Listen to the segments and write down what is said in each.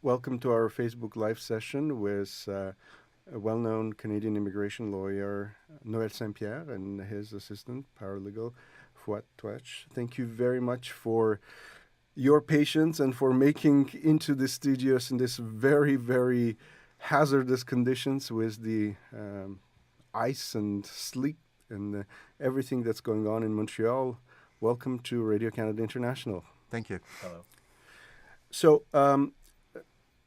Welcome to our Facebook Live session with a well-known Canadian immigration lawyer, Noël Saint-Pierre, and his assistant, paralegal, Fouad Touech. Thank you very much for your patience and for making into the studios in this very, very hazardous conditions with the ice and sleet and everything that's going on in Montreal. Welcome to Radio Canada International. Thank you. Hello. So,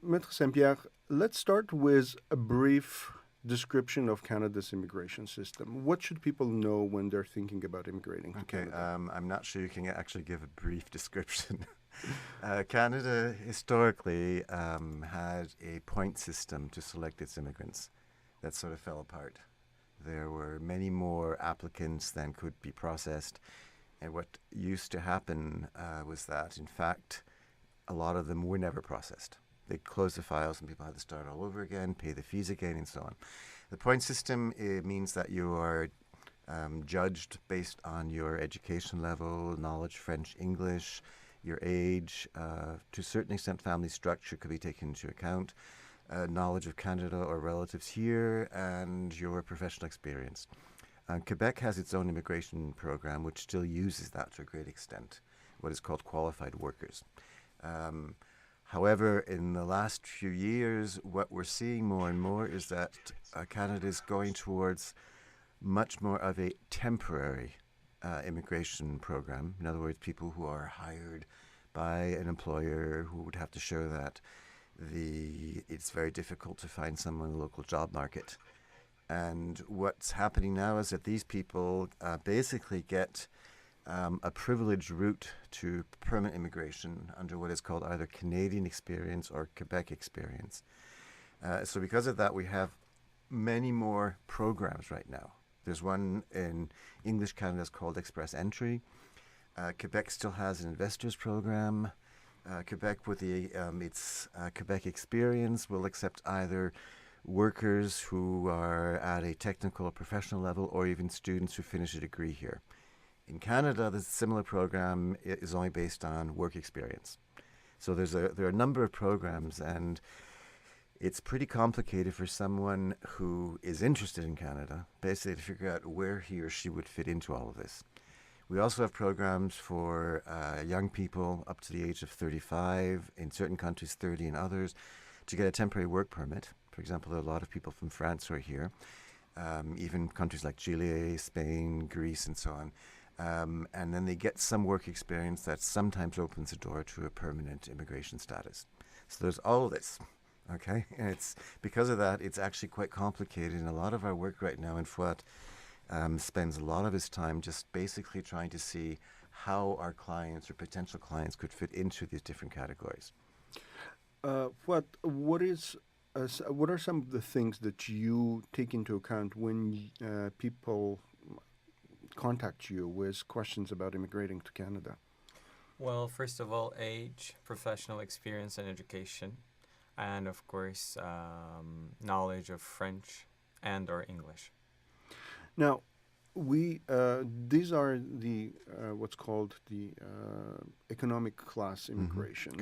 Maitre Saint-Pierre, let's start with a brief description of Canada's immigration system. What should people know when they're thinking about immigrating to Canada? I'm not sure you can actually give a brief description. Canada historically had a point system to select its immigrants. That sort of fell apart. There were many more applicants than could be processed. And what used to happen was that, in fact, a lot of them were never processed. They closed the files and people had to start all over again, pay the fees again, and so on. The point system, it means that you are judged based on your education level, knowledge, French, English, your age, to a certain extent family structure could be taken into account, knowledge of Canada or relatives here, and your professional experience. Quebec has its own immigration program, which still uses that to a great extent, what is called qualified workers. However, in the last few years, what we're seeing more and more is that Canada is going towards much more of a temporary immigration program. In other words, people who are hired by an employer who would have to show that it's very difficult to find someone in the local job market. And what's happening now is that these people basically get a privileged route to permanent immigration under what is called either Canadian experience or Quebec experience. So because of that, we have many more programs right now. There's one in English Canada called Express Entry. Quebec still has an investors program. Quebec, with its Quebec experience, will accept either workers who are at a technical or professional level or even students who finish a degree here. In Canada, the similar program is only based on work experience. So there are a number of programs, and it's pretty complicated for someone who is interested in Canada, basically to figure out where he or she would fit into all of this. We also have programs for young people up to the age of 35, in certain countries 30 in others, to get a temporary work permit. For example, there are a lot of people from France who are here, even countries like Chile, Spain, Greece, and so on. And then they get some work experience that sometimes opens the door to a permanent immigration status. So there's all of this, okay? And it's because of that, it's actually quite complicated. And a lot of our work right now in Fouad spends a lot of his time just basically trying to see how our clients or potential clients could fit into these different categories. What are some of the things that you take into account when people contact you with questions about immigrating to Canada? Well, first of all, age, professional experience and education, and of course, knowledge of French and or English. Now, these are the what's called the economic class immigration.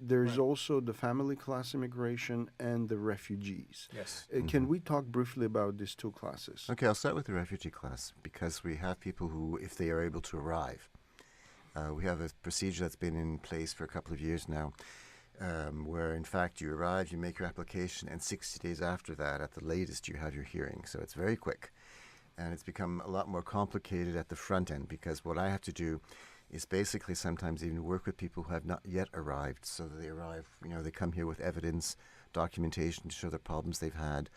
There's also the family class immigration and the refugees. Yes. Can we talk briefly about these two classes? Okay, I'll start with the refugee class because we have people who, if they are able to arrive, we have a procedure that's been in place for a couple of years now, where in fact you arrive, you make your application, and 60 days after that, at the latest, you have your hearing. So it's very quick. And it's become a lot more complicated at the front end because what I have to do is basically sometimes even work with people who have not yet arrived. So that they arrive, they come here with evidence, documentation to show the problems they've had.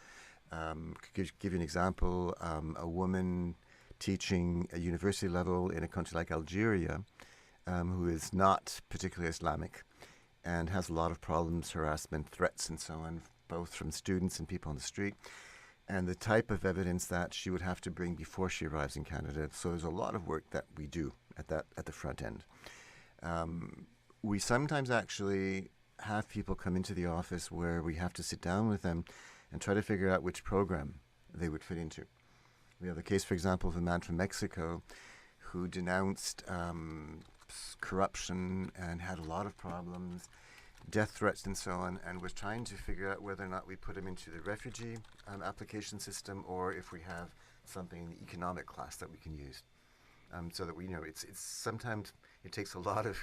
Give you an example, a woman teaching a university level in a country like Algeria who is not particularly Islamic and has a lot of problems, harassment, threats, and so on, both from students and people on the street. And the type of evidence that she would have to bring before she arrives in Canada. So there's a lot of work that we do at the front end. We sometimes actually have people come into the office where we have to sit down with them and try to figure out which program they would fit into. We have a case, for example, of a man from Mexico who denounced corruption and had a lot of problems. death threats and so on, and was trying to figure out whether or not we put them into the refugee application system, or if we have something in the economic class that we can use, so that we know it's sometimes it takes a lot of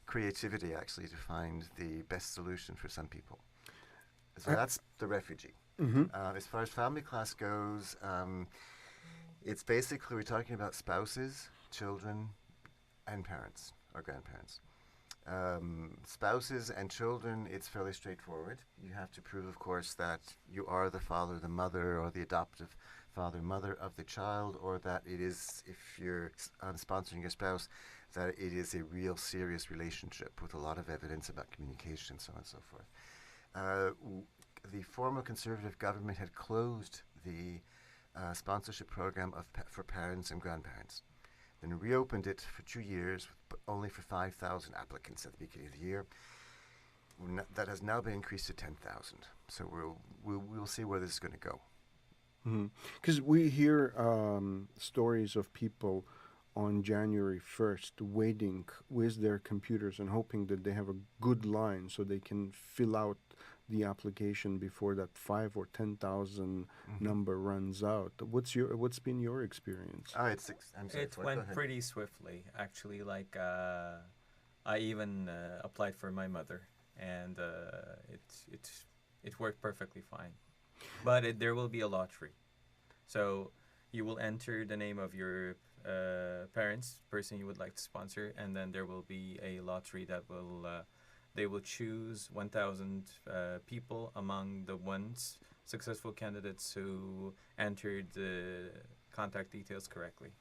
creativity actually to find the best solution for some people. So that's the refugee. Mm-hmm. As far as family class goes, it's basically we're talking about spouses, children, and parents or grandparents. Spouses and children, it's fairly straightforward. You have to prove, of course, that you are the father, the mother, or the adoptive father, mother of the child, or that it is, if you're sponsoring your spouse, that it is a real serious relationship with a lot of evidence about communication, so on and so forth. The former Conservative government had closed the sponsorship program for parents and grandparents, then reopened it for 2 years, but only for 5,000 applicants at the beginning of the year. That has now been increased to 10,000. So we'll see where this is going to go. Because we hear stories of people on January 1st waiting with their computers and hoping that they have a good line so they can fill out the application before that 5 or 10,000 number runs out. What's been your experience? I'm sorry, It go went ahead. pretty swiftly, actually. Like I even applied for my mother, and it worked perfectly fine. But there will be a lottery, so you will enter the name of your person you would like to sponsor, and then there will be a lottery that will they will choose 1,000 people among the successful candidates who entered the contact details correctly.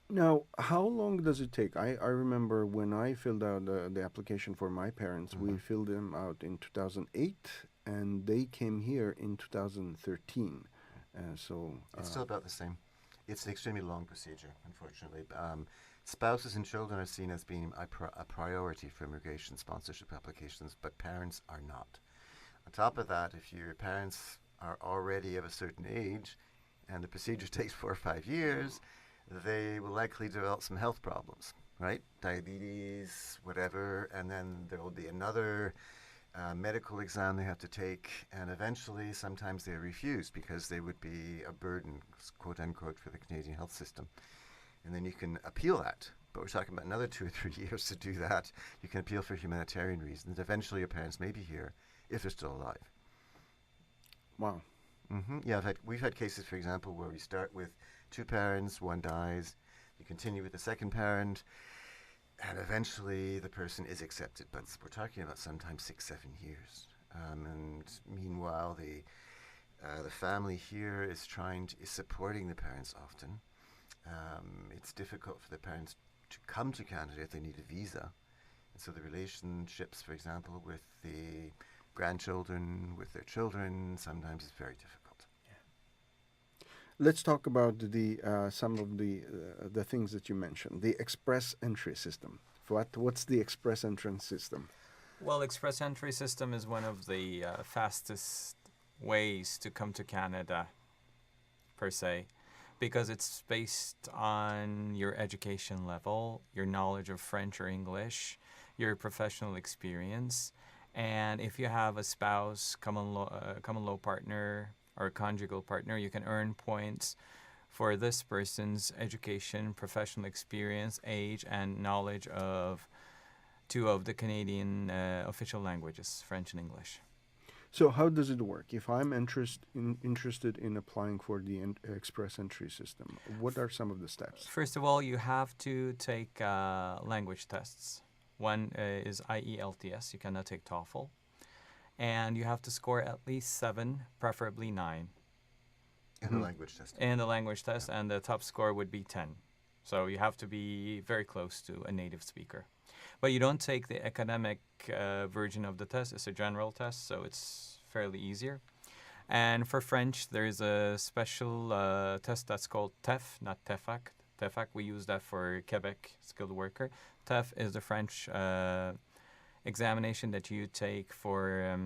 Now, how long does it take? I remember when I filled out the application for my parents, we filled them out in 2008, and they came here in 2013. It's still about the same. It's an extremely long procedure, unfortunately. Spouses and children are seen as being a priority for immigration sponsorship applications, but parents are not. On top of that, if your parents are already of a certain age and the procedure takes 4 or 5 years, they will likely develop some health problems, right? Diabetes, whatever, and then there will be another medical exam they have to take, and eventually sometimes they're refused because they would be a burden, quote unquote, for the Canadian health system. And then you can appeal that, but we're talking about another 2 or 3 years to do that. You can appeal for humanitarian reasons. Eventually your parents may be here if they're still alive. Wow. Yeah, we've had cases, for example, where we start with 2 parents, one dies, you continue with the second parent, and eventually the person is accepted. But we're talking about sometimes 6-7 years. And meanwhile, the family here is supporting the parents often. It's difficult for the parents to come to Canada if they need a visa. And so the relationships, for example, with the grandchildren, with their children, sometimes is very difficult. Let's talk about some of the things that you mentioned. The express entry system. What's the express entrance system? Well, express entry system is one of the fastest ways to come to Canada, per se, because it's based on your education level, your knowledge of French or English, your professional experience, and if you have a spouse, common law partner, or conjugal partner, you can earn points for this person's education, professional experience, age, and knowledge of 2 of the Canadian official languages, French and English. So how does it work? If I'm interested in applying for the express entry system, what are some of the steps? First of all, you have to take language tests. One is IELTS. You cannot take TOEFL. And you have to score at least 7, preferably 9. In the language test. In the language test, and the top score would be 10. So you have to be very close to a native speaker. But you don't take the academic version of the test. It's a general test, so it's fairly easier. And for French, there's a special test that's called TEF, not TEFAC. TEFAC, we use that for Quebec skilled worker. TEF is the French examination that you take for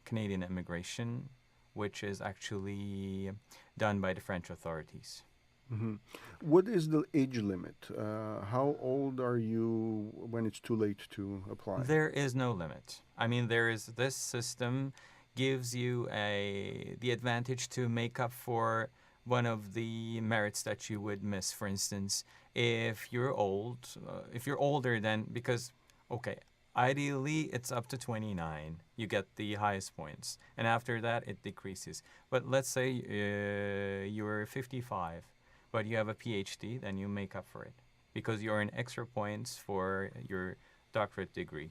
Canadian immigration, which is actually done by the French authorities. Hmm. What is the age limit? How old are you when it's too late to apply? There is no limit. I mean, this system gives you the advantage to make up for one of the merits that you would miss. For instance, if you're older than, because okay, ideally it's up to 29. You get the highest points, and after that it decreases. But let's say you're 55, but you have a PhD, then you make up for it because you earn extra points for your doctorate degree.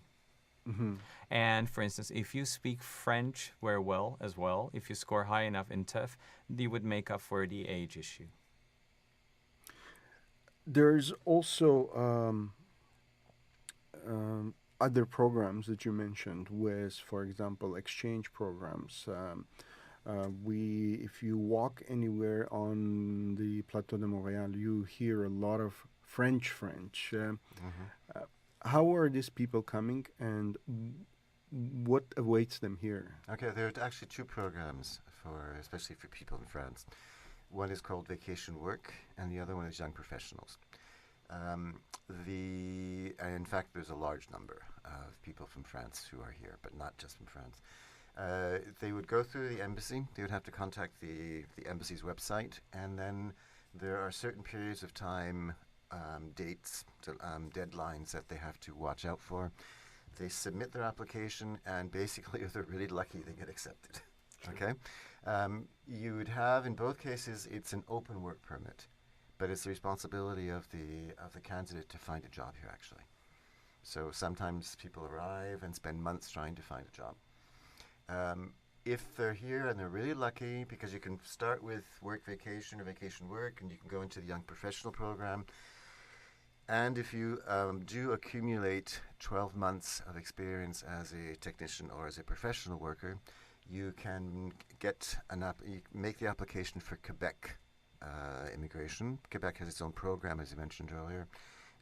Hmm. And for instance, if you speak French very well as well, if you score high enough in TEF, you would make up for the age issue. There's also other programs that you mentioned, with, for example, exchange programs. If you walk anywhere on the Plateau de Montréal, you hear a lot of French. Uh, how are these people coming, and what awaits them here? Okay, there are actually two programs especially for people in France. One is called Vacation Work, and the other one is Young Professionals. In fact, there's a large number of people from France who are here, but not just from France. They would go through the embassy. They would have to contact the embassy's website, and then there are certain periods of time, dates, deadlines that they have to watch out for. They submit their application, and basically, if they're really lucky, they get accepted. Okay? You would have, in both cases, it's an open work permit, but it's the responsibility of the candidate to find a job here, actually. So sometimes people arrive and spend months trying to find a job. If they're here and they're really lucky, because you can start with work vacation or vacation work, and you can go into the young professional program. And if you do accumulate 12 months of experience as a technician or as a professional worker, you can make the application for Quebec immigration. Quebec has its own program, as you mentioned earlier,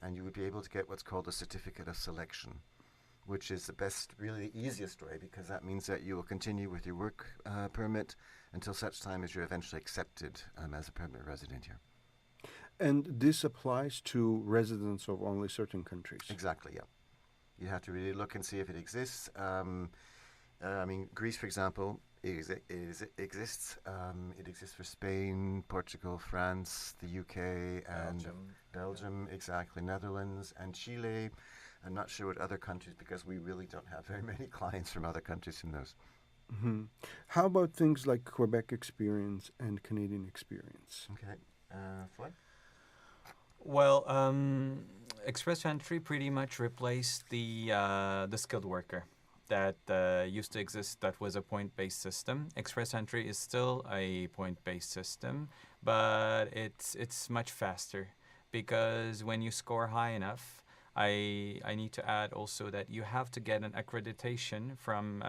and you would be able to get what's called a certificate of selection, which is really the easiest way, because that means that you will continue with your work permit until such time as you're eventually accepted as a permanent resident here. And this applies to residents of only certain countries. Exactly, yeah. You have to really look and see if it exists. Greece, for example, exists. It exists for Spain, Portugal, France, the UK, and Belgium, exactly, Netherlands, and Chile. I'm not sure what other countries, because we really don't have very many clients from other countries from those. Mm-hmm. How about things like Quebec experience and Canadian experience? Okay. Floyd? Well, Express Entry pretty much replaced the skilled worker that used to exist. That was a point-based system. Express Entry is still a point-based system, but it's much faster, because when you score high enough, I need to add also that you have to get an accreditation from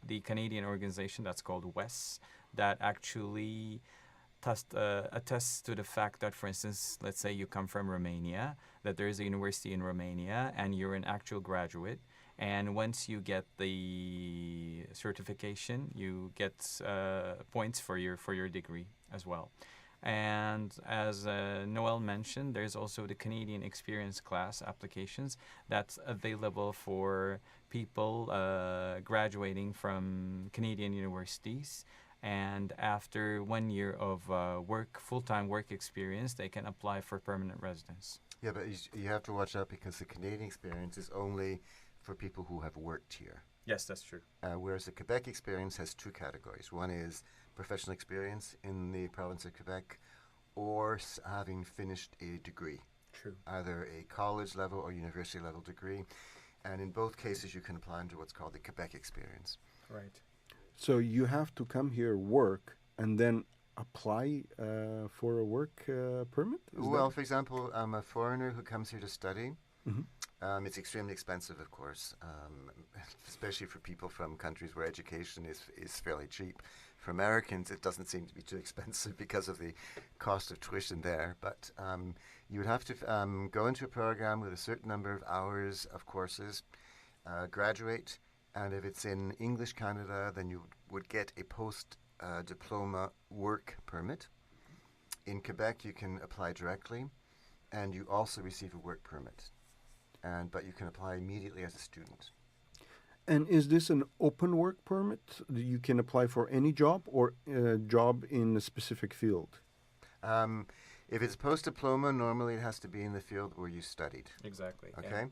the Canadian organization that's called WES, that actually attests to the fact that, for instance, let's say you come from Romania, that there is a university in Romania and you're an actual graduate. And once you get the certification, you get points for your degree as well. And as Noel mentioned, there's also the Canadian Experience Class applications that's available for people graduating from Canadian universities. And after 1 year of full-time work experience, they can apply for permanent residence. Yeah, but you have to watch out, because the Canadian experience is only for people who have worked here. Yes, that's true. Whereas the Quebec experience has two categories. One is professional experience in the province of Quebec, or having finished a degree. True. Either a college level or university level degree. And in both cases, you can apply under what's called the Quebec experience. Right. So you have to come here, work, and then apply for a work permit? For example, a foreigner who comes here to study, Mm-hmm. It's extremely expensive, of course, especially for people from countries where education is fairly cheap. For Americans, it doesn't seem to be too expensive because of the cost of tuition there. But you would have to go into a program with a certain number of hours of courses, graduate, and if it's in English Canada, then you would get a post-diploma work permit. In Quebec, you can apply directly, and you also receive a work permit. But you can apply immediately as a student. And is this an open work permit? You can apply for any job or a job in a specific field? Um, if it's post-diploma, normally it has to be in the field where you studied. Exactly. Okay.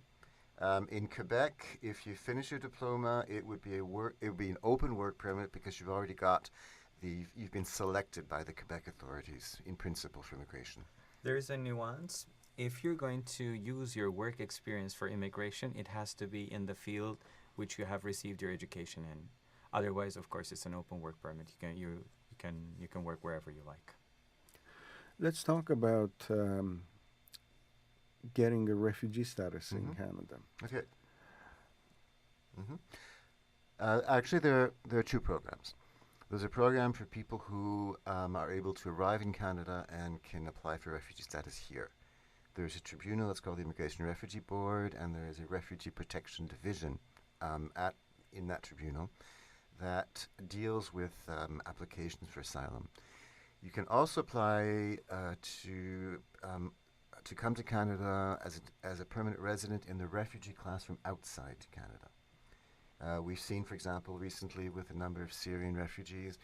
In Quebec, if you finish your diploma, it would be an open work permit because you've been selected by the Quebec authorities in principle for immigration. There is a nuance. If you're going to use your work experience for immigration, it has to be in the field which you have received your education in. Otherwise, of course, it's an open work permit. You can work wherever you like. Let's talk about getting a refugee status in Canada. Okay. Actually, there are two programs. There's a program for people who are able to arrive in Canada and can apply for refugee status here. There's a tribunal that's called the Immigration and Refugee Board, and there is a Refugee Protection Division in that tribunal that deals with applications for asylum. You can also apply to come to Canada as a permanent resident in the refugee class from outside Canada. We've seen, for example, recently with a number of Syrian refugees,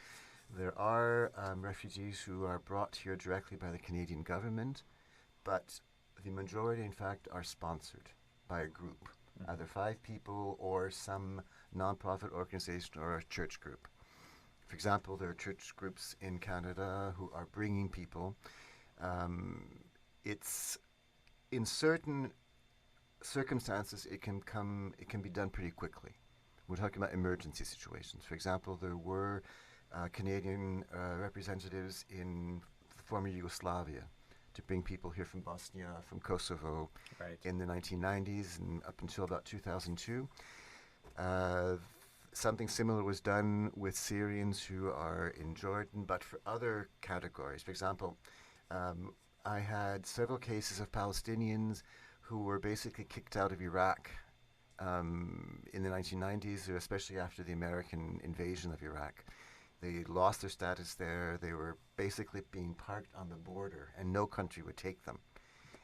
there are refugees who are brought here directly by the Canadian government, but the majority, in fact, are sponsored by a group, either 5 people or some nonprofit organization or a church group. For example, there are church groups in Canada who are bringing people. It's in certain circumstances it can be done pretty quickly. We're talking about emergency situations. For example, there were Canadian representatives in former Yugoslavia to bring people here from Bosnia, from Kosovo, in the 1990s and up until about 2002. Something similar was done with Syrians who are in Jordan, but for other categories. For example, I had several cases of Palestinians who were basically kicked out of Iraq in the 1990s, especially after the American invasion of Iraq. They lost their status there. They were basically being parked on the border, and no country would take them.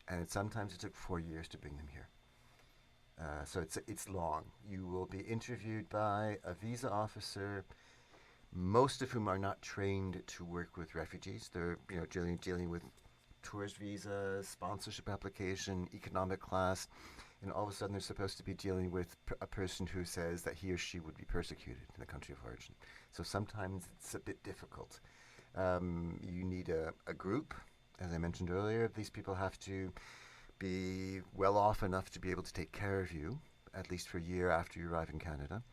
And sometimes it took 4 years to bring them here. So it's long. You will be interviewed by a visa officer, most of whom are not trained to work with refugees. They're dealing with tourist visas, sponsorship application, economic class, and all of a sudden they're supposed to be dealing with a person who says that he or she would be persecuted in the country of origin. So sometimes it's a bit difficult. You need a group, as I mentioned earlier. These people have to be well off enough to be able to take care of you, at least for a year after you arrive in Canada.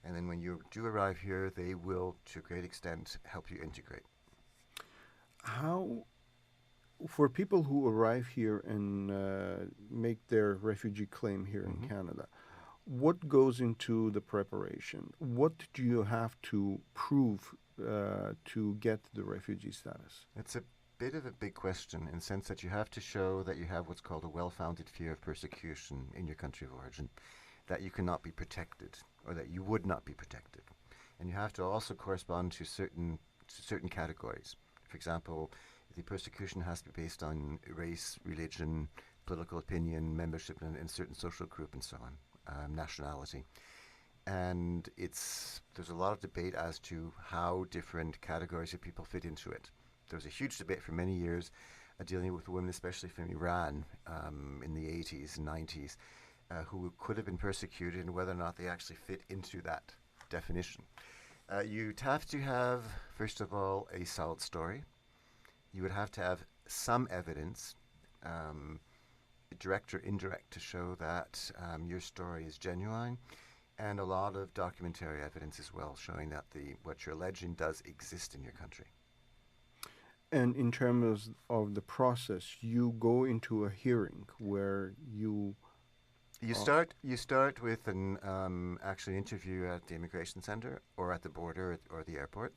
And then when you do arrive here, they will, to a great extent, help you integrate. How, for people who arrive here and make their refugee claim here in Canada, what goes into the preparation? What do you have to prove to get the refugee status? It's a bit of a big question in the sense that you have to show that you have what's called a well-founded fear of persecution in your country of origin, that you cannot be protected or that you would not be protected. And you have to also correspond to certain categories. For example, the persecution has to be based on race, religion, political opinion, membership in a certain social group, and so on, nationality. And there's a lot of debate as to how different categories of people fit into it. There was a huge debate for many years dealing with women, especially from Iran in the 80s and 90s, who could have been persecuted and whether or not they actually fit into that definition. You'd have to have, first of all, a solid story. You would have to have some evidence, direct or indirect, to show that your story is genuine, and a lot of documentary evidence as well, showing that what you're alleging does exist in your country. And in terms of the process, you go into a hearing where you start with an actually interview at the immigration center or at the border or the airport.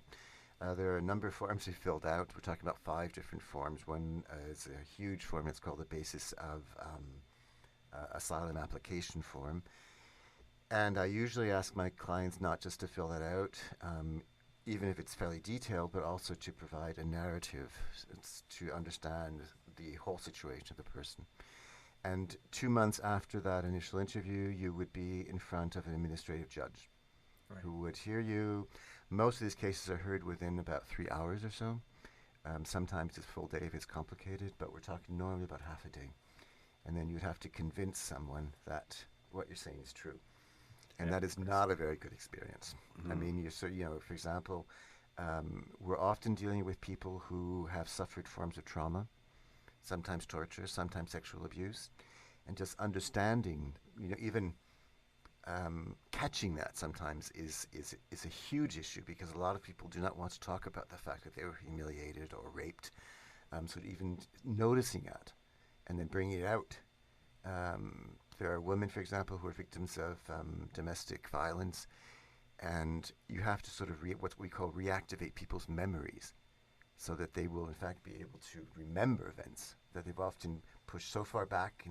There are a number of forms you filled out. We're talking about 5 different forms. One is a huge form. It's called the Basis of Asylum Application Form. And I usually ask my clients not just to fill that out. even if it's fairly detailed, but also to provide a narrative to understand the whole situation of the person. And 2 months after that initial interview, you would be in front of an administrative judge who would hear you. Most of these cases are heard within about 3 hours or so. Sometimes it's a full day if it's complicated, but we're talking normally about half a day. And then you'd have to convince someone that what you're saying is true. And that is not a very good experience. I mean, for example, we're often dealing with people who have suffered forms of trauma, sometimes torture, sometimes sexual abuse, and just understanding, even catching that sometimes is a huge issue, because a lot of people do not want to talk about the fact that they were humiliated or raped. So even noticing that and then bringing it out. There are women, for example, who are victims of domestic violence, and you have to sort of what we call reactivate people's memories, so that they will in fact be able to remember events that they've often pushed so far back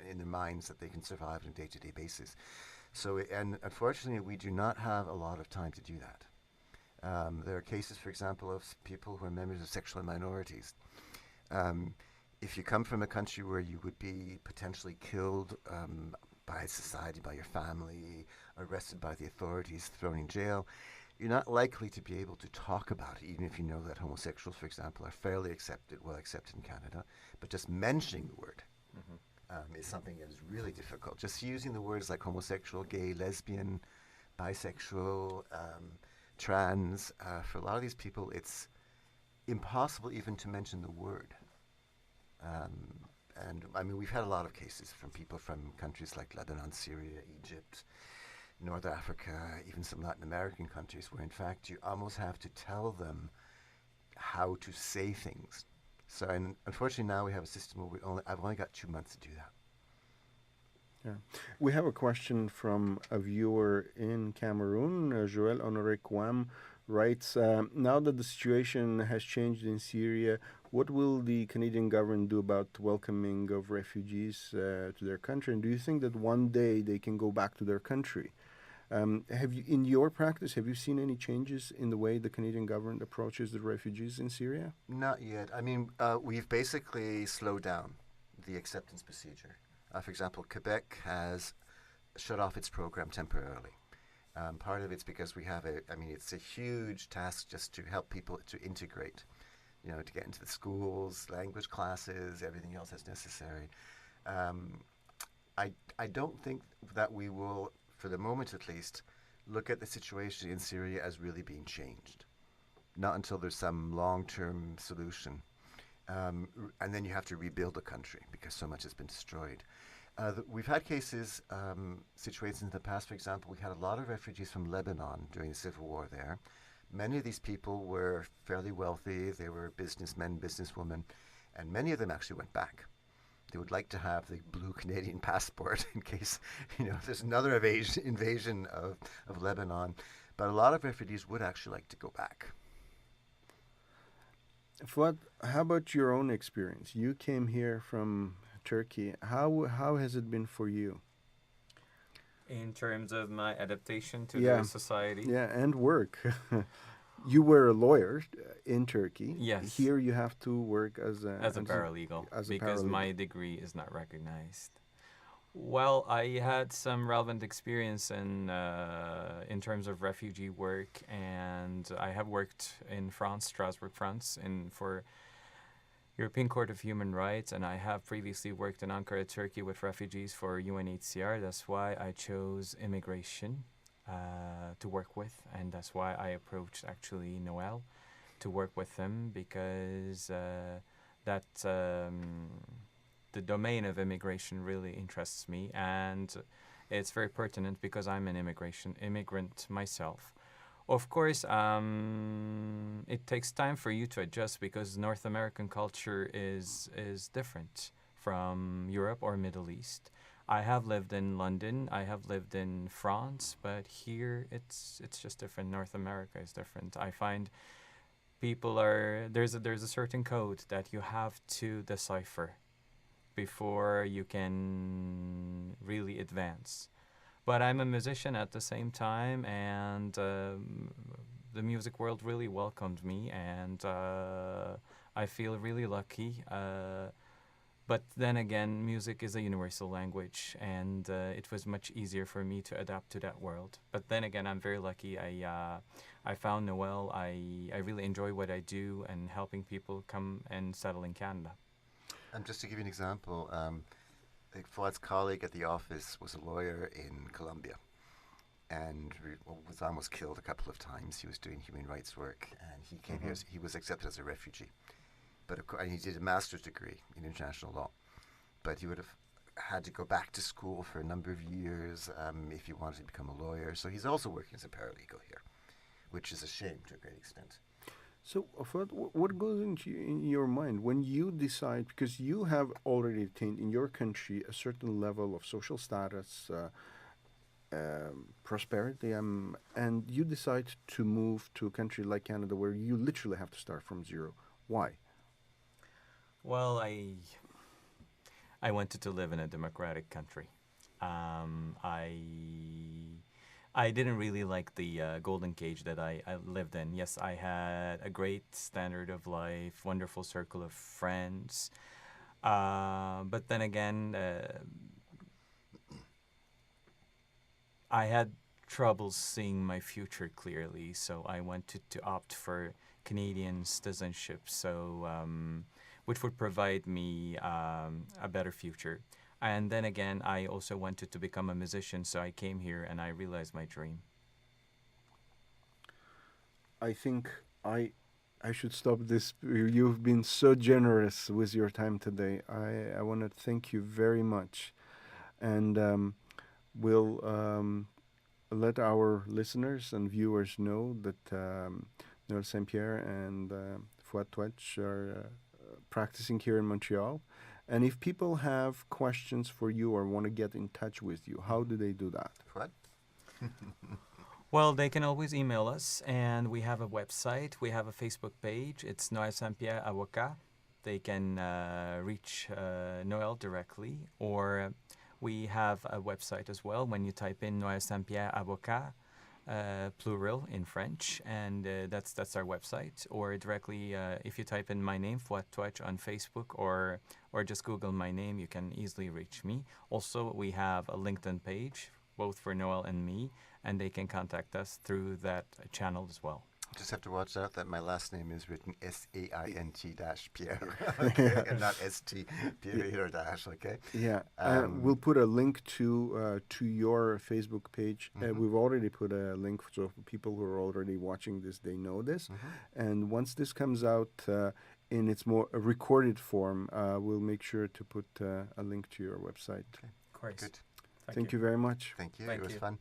in their minds that they can survive on a day-to-day basis. So, and unfortunately, we do not have a lot of time to do that. There are cases, for example, of people who are members of sexual minorities. If you come from a country where you would be potentially killed by society, by your family, arrested by the authorities, thrown in jail, you're not likely to be able to talk about it, even if you know that homosexuals, for example, are fairly well accepted in Canada. But just mentioning the word is something that is really difficult. Just using the words like homosexual, gay, lesbian, bisexual, trans, for a lot of these people, it's impossible even to mention the word. And I mean, we've had a lot of cases from people from countries like Lebanon, Syria, Egypt, North Africa, even some Latin American countries, where in fact you almost have to tell them how to say things. So, and unfortunately now we have a system where I've only got 2 months to do that. Yeah. We have a question from a viewer in Cameroon. Joël Honoré Kouam writes, now that the situation has changed in Syria, what will the Canadian government do about welcoming of refugees to their country? And do you think that one day they can go back to their country? Have you, in your practice, have you seen any changes in the way the Canadian government approaches the refugees in Syria? Not yet. I mean, we've basically slowed down the acceptance procedure. For example, Quebec has shut off its program temporarily. Part of it's because it's a huge task just to help people to integrate, to get into the schools, language classes, everything else that's necessary. I don't think that we will, for the moment at least, look at the situation in Syria as really being changed. Not until there's some long-term solution. And then you have to rebuild the country because so much has been destroyed. We've had cases, situations in the past. For example, we had a lot of refugees from Lebanon during the civil war there. Many of these people were fairly wealthy. They were businessmen, businesswomen, and many of them actually went back. They would like to have the blue Canadian passport in case, there's another invasion of Lebanon. But a lot of refugees would actually like to go back. Fuad, how about your own experience? You came here from Turkey. How has it been for you? In terms of my adaptation to the society? Yeah, and work. You were a lawyer in Turkey. Yes. Here you have to work as a paralegal because my degree is not recognized. Well, I had some relevant experience in terms of refugee work, and I have worked in France, Strasbourg, France, for European Court of Human Rights, and I have previously worked in Ankara, Turkey, with refugees for UNHCR. That's why I chose immigration to work with, and that's why I approached actually Noël to work with him, because the domain of immigration really interests me, and it's very pertinent because I'm an immigrant myself. Of course, it takes time for you to adjust because North American culture is different from Europe or Middle East. I have lived in London, I have lived in France, but here it's just different. North America is different. I find there's a certain code that you have to decipher before you can really advance. But I'm a musician at the same time, and the music world really welcomed me, and I feel really lucky. But then again, music is a universal language, and it was much easier for me to adapt to that world. But then again, I'm very lucky. I found Noel. I really enjoy what I do and helping people come and settle in Canada. And just to give you an example, Fuad's colleague at the office was a lawyer in Colombia and was almost killed a couple of times. He was doing human rights work, and he came here. He was accepted as a refugee. But and he did a master's degree in international law. But he would have had to go back to school for a number of years if he wanted to become a lawyer. So he's also working as a paralegal here, which is a shame to a great extent. So, what goes into in your mind when you decide, because you have already attained in your country a certain level of social status, prosperity, and you decide to move to a country like Canada where you literally have to start from zero? Why? Well, I wanted to live in a democratic country. I didn't really like the golden cage that I lived in. Yes, I had a great standard of life, wonderful circle of friends. But then again, I had trouble seeing my future clearly, so I wanted to opt for Canadian citizenship, which would provide me a better future. And then again, I also wanted to become a musician, so I came here and I realized my dream. I think I should stop this. You've been so generous with your time today. I want to thank you very much, and we'll let our listeners and viewers know that Noël Saint-Pierre and Fuad Touach are practicing here in Montreal. And if people have questions for you or want to get in touch with you, how do they do that? What? Well, they can always email us, and we have a website. We have a Facebook page. It's Noël Saint-Pierre Avocat. They can reach Noël directly, or we have a website as well. When you type in Noël Saint-Pierre Avocat, plural in French, and that's our website. Or directly, if you type in my name, Fuad Touach, on Facebook, or just Google my name, you can easily reach me. Also, we have a LinkedIn page, both for Noël and me, and they can contact us through that channel as well. Just have to watch out that my last name is written Saint-Pierre, okay, and not St period or dash. Okay. Yeah, we'll put a link to your Facebook page. We've already put a link, so people who are already watching this, they know this. And once this comes out in its more recorded form, we'll make sure to put a link to your website. Okay. Of course. Good. Thank you very much. Thank you. Thank It was you. fun.